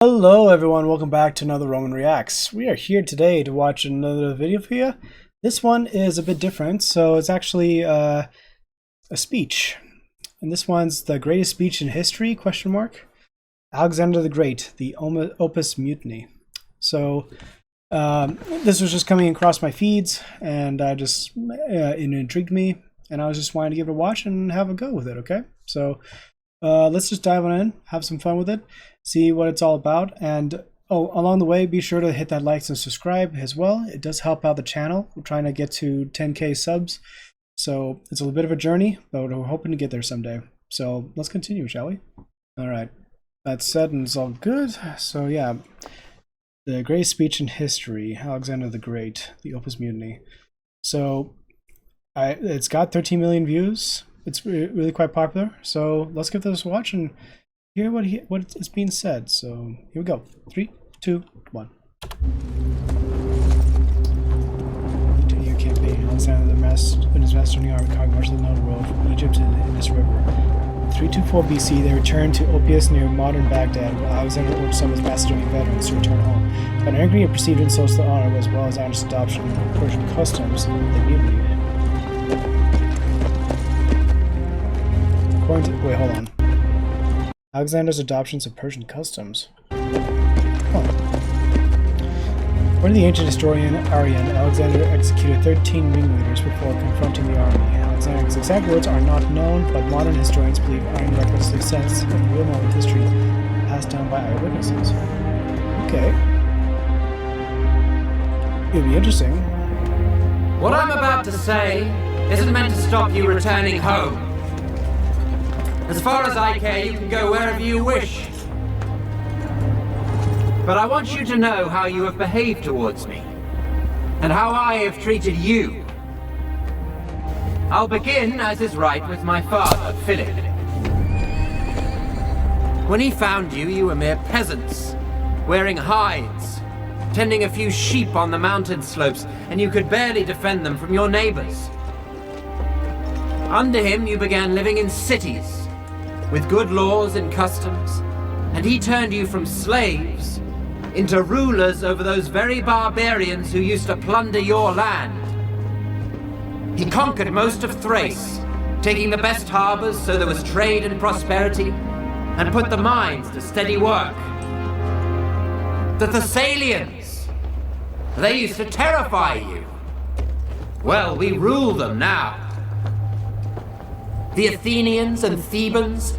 Hello everyone, welcome back to another Roman Reacts. We are here today to watch another video for you. This one is a bit different, so it's actually a speech. And this one's the greatest speech in history, question mark. Alexander the Great, the Opis Mutiny. So this was just coming across my feeds and it intrigued me and I was just wanting to give it a watch and have a go with it, okay? So let's just dive on in, have some fun with it, see what it's all about, and along the way, be sure to hit that like and subscribe as well. It does help out the channel. We're trying to get to 10K subs, so it's a little bit of a journey, but we're hoping to get there someday. So let's continue, shall we? All right, that said, and it's all good. So yeah, the greatest speech in history, Alexander the Great, the Opus Mutiny. So it's got 13 million views. It's really quite popular, so let's give this a watch and hear what is being said. So here we go. 3, 2, 1. Continue campaign. Alexander and his Macedonian army conquered much of the known world from Egypt to the Indus River. In 324 BC, they returned to Opis near modern Baghdad, while Alexander ordered some of his Macedonian veterans to return home. But angry and perceived insults to the honor, as well as honest adoption of Persian customs, they mutinied. Wait, hold on. Alexander's adoptions of Persian customs. Huh. According to the ancient historian Arrian, Alexander executed 13 ringleaders before confronting the army. Alexander's exact words are not known, but modern historians believe Arrian records success of the real moment history passed down by eyewitnesses. Okay. It'll be interesting. What I'm about to say isn't meant to stop you returning home. As far as I care, you can go wherever you wish. But I want you to know how you have behaved towards me, and how I have treated you. I'll begin, as is right, with my father, Philip. When he found you, you were mere peasants, wearing hides, tending a few sheep on the mountain slopes, and you could barely defend them from your neighbors. Under him, you began living in cities, with good laws and customs, and he turned you from slaves into rulers over those very barbarians who used to plunder your land. He conquered most of Thrace, taking the best harbors so there was trade and prosperity, and put the mines to steady work. The Thessalians, they used to terrify you. Well, we rule them now. The Athenians and Thebans,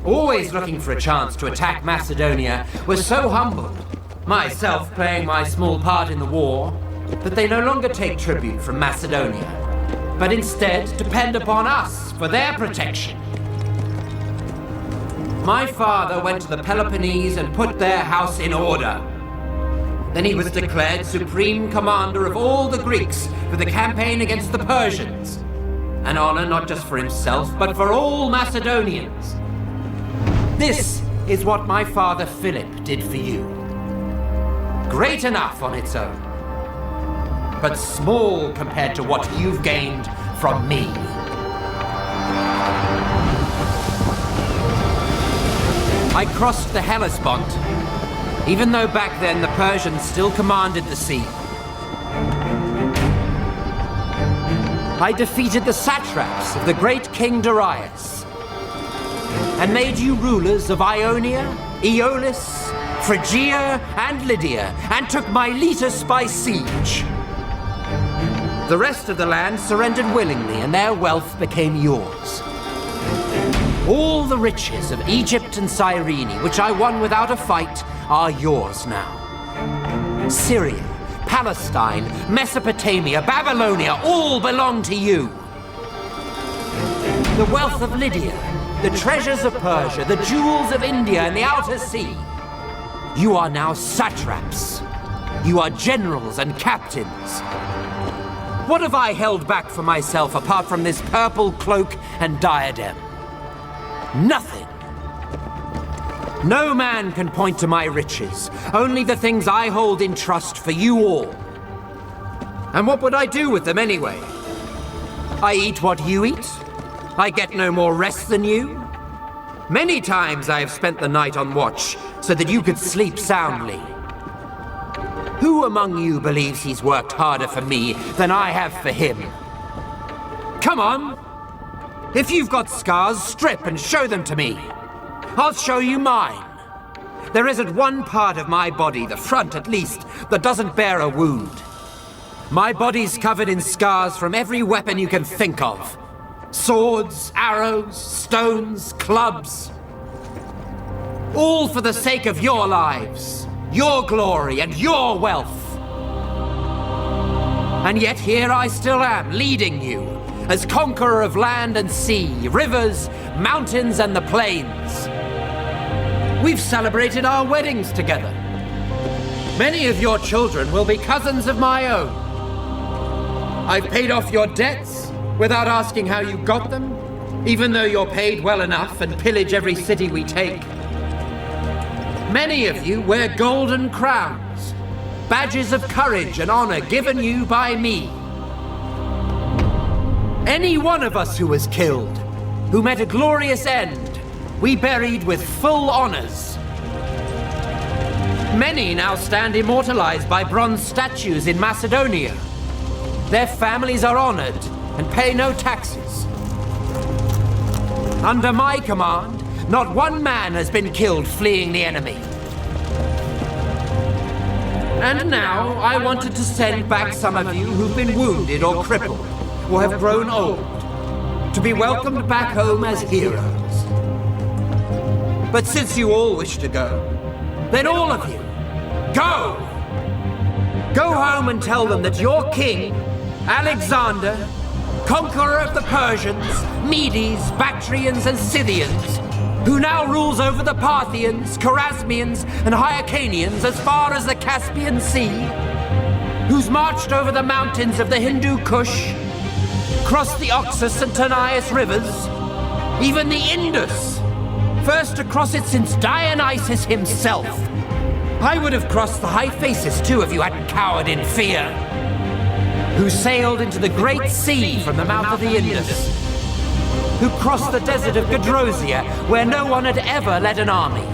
always looking for a chance to attack Macedonia, were so humbled, myself playing my small part in the war, that they no longer take tribute from Macedonia, but instead depend upon us for their protection. My father went to the Peloponnese and put their house in order. Then he was declared supreme commander of all the Greeks for the campaign against the Persians. An honor not just for himself, but for all Macedonians. This is what my father Philip did for you. Great enough on its own, but small compared to what you've gained from me. I crossed the Hellespont, even though back then the Persians still commanded the sea. I defeated the satraps of the great King Darius, and made you rulers of Ionia, Aeolis, Phrygia, and Lydia, and took Miletus by siege. The rest of the land surrendered willingly, and their wealth became yours. All the riches of Egypt and Cyrene, which I won without a fight, are yours now. Syria, Palestine, Mesopotamia, Babylonia, all belong to you. The wealth of Lydia, the treasures of Persia, the jewels of India and the outer sea. You are now satraps. You are generals and captains. What have I held back for myself apart from this purple cloak and diadem? Nothing. No man can point to my riches, only the things I hold in trust for you all. And what would I do with them anyway? I eat what you eat. I get no more rest than you. Many times I have spent the night on watch so that you could sleep soundly. Who among you believes he's worked harder for me than I have for him? Come on! If you've got scars, strip and show them to me. I'll show you mine. There isn't one part of my body, the front at least, that doesn't bear a wound. My body's covered in scars from every weapon you can think of. Swords, arrows, stones, clubs. All for the sake of your lives, your glory, and your wealth. And yet here I still am, leading you, as conqueror of land and sea, rivers, mountains, and the plains. We've celebrated our weddings together. Many of your children will be cousins of my own. I've paid off your debts without asking how you got them, even though you're paid well enough and pillage every city we take. Many of you wear golden crowns, badges of courage and honor given you by me. Any one of us who was killed, who met a glorious end, we buried with full honors. Many now stand immortalized by bronze statues in Macedonia. Their families are honored and pay no taxes. Under my command, not one man has been killed fleeing the enemy. And now, I wanted to send back some of you who've been wounded or crippled, or have grown old, to be welcomed back home as heroes. But since you all wish to go, then all of you, go! Go home and tell them that your king, Alexander, conqueror of the Persians, Medes, Bactrians, and Scythians, who now rules over the Parthians, Chorasmians, and Hyrcanians as far as the Caspian Sea, who's marched over the mountains of the Hindu Kush, crossed the Oxus and Tanais rivers, even the Indus, first to cross it since Dionysus himself. I would have crossed the Hyphasis too if you hadn't cowered in fear. Who sailed into the Great Sea from the mouth of the Indus. Who crossed the desert of Gedrosia, where no one had ever led an army.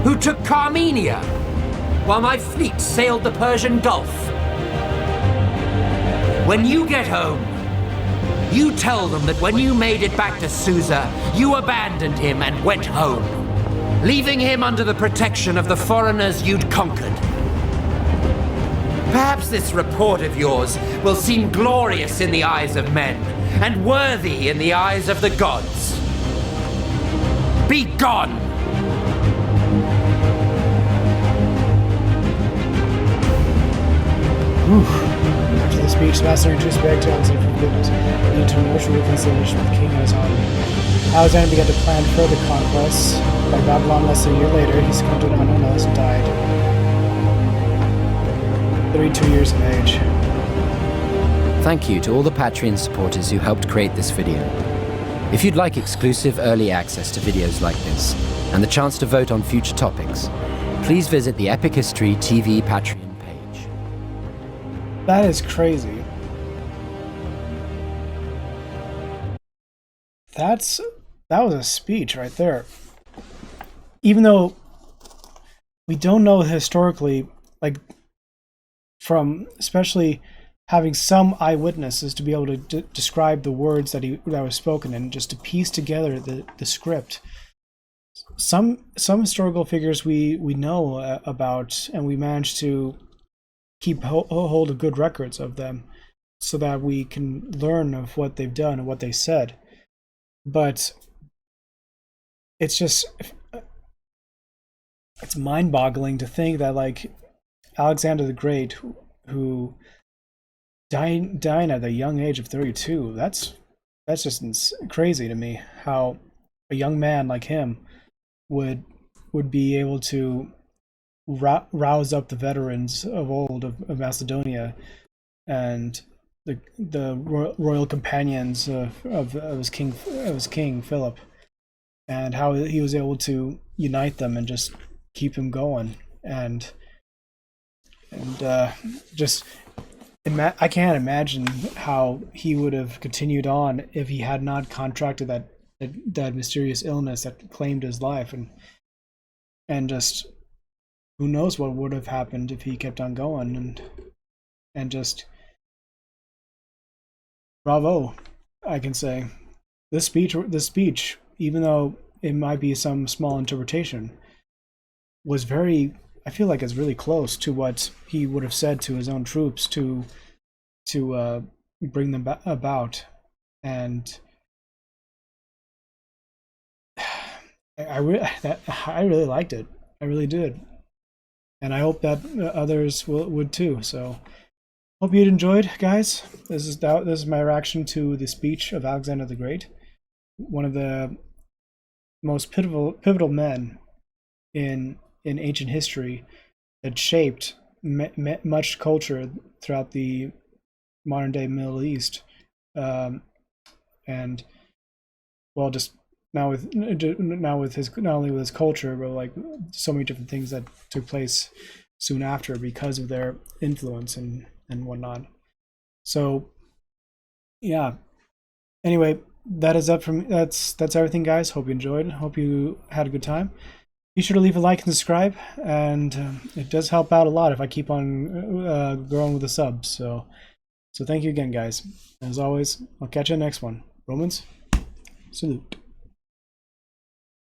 Who took Carmenia, while my fleet sailed the Persian Gulf. When you get home, you tell them that when you made it back to Susa, you abandoned him and went home, leaving him under the protection of the foreigners you'd conquered. Perhaps this report of yours will seem glorious in the eyes of men, and worthy in the eyes of the gods. Be gone! After the speech, the master introduced back to Alexander from Goodness, leading to an emotional reconciliation with the king and his army. Alexander began to plan further conquests. By Babylon less than a year later, he succumbed to an unknown illness and died. 32 years of age. Thank you to all the Patreon supporters who helped create this video. If you'd like exclusive early access to videos like this, and the chance to vote on future topics, please visit the Epic History TV Patreon page. That is crazy. That was a speech right there. Even though we don't know historically, like, from especially having some eyewitnesses to be able to describe the words that was spoken and just to piece together the script. Some historical figures we know about, and we manage to keep hold of good records of them so that we can learn of what they've done and what they said. But it's just, it's mind-boggling to think that, like, Alexander the Great, who dying at a young age of 32, that's just crazy to me, how a young man like him would be able to rouse up the veterans of old of Macedonia and the royal companions of his king Philip, and how he was able to unite them and just keep him going, and just I can't imagine how he would have continued on if he had not contracted that that mysterious illness that claimed his life, and just who knows what would have happened if he kept on going, and just bravo, I can say. This speech, even though it might be some small interpretation, was very, I feel like it's really close to what he would have said to his own troops to bring them about. And I really liked it. I really did, and I hope that others would too. So hope you enjoyed, guys. This is my reaction to the speech of Alexander the Great, one of the most pivotal men in ancient history that shaped much culture throughout the modern day Middle East, and well, just now with his, not only with his culture, but like so many different things that took place soon after because of their influence and whatnot. So yeah. Anyway, that is up from that's everything, guys. Hope you enjoyed. Hope you had a good time. Be sure to leave a like and subscribe, and it does help out a lot if I keep on growing with the subs. So thank you again, guys. As always, I'll catch you in the next one. Romans, salute.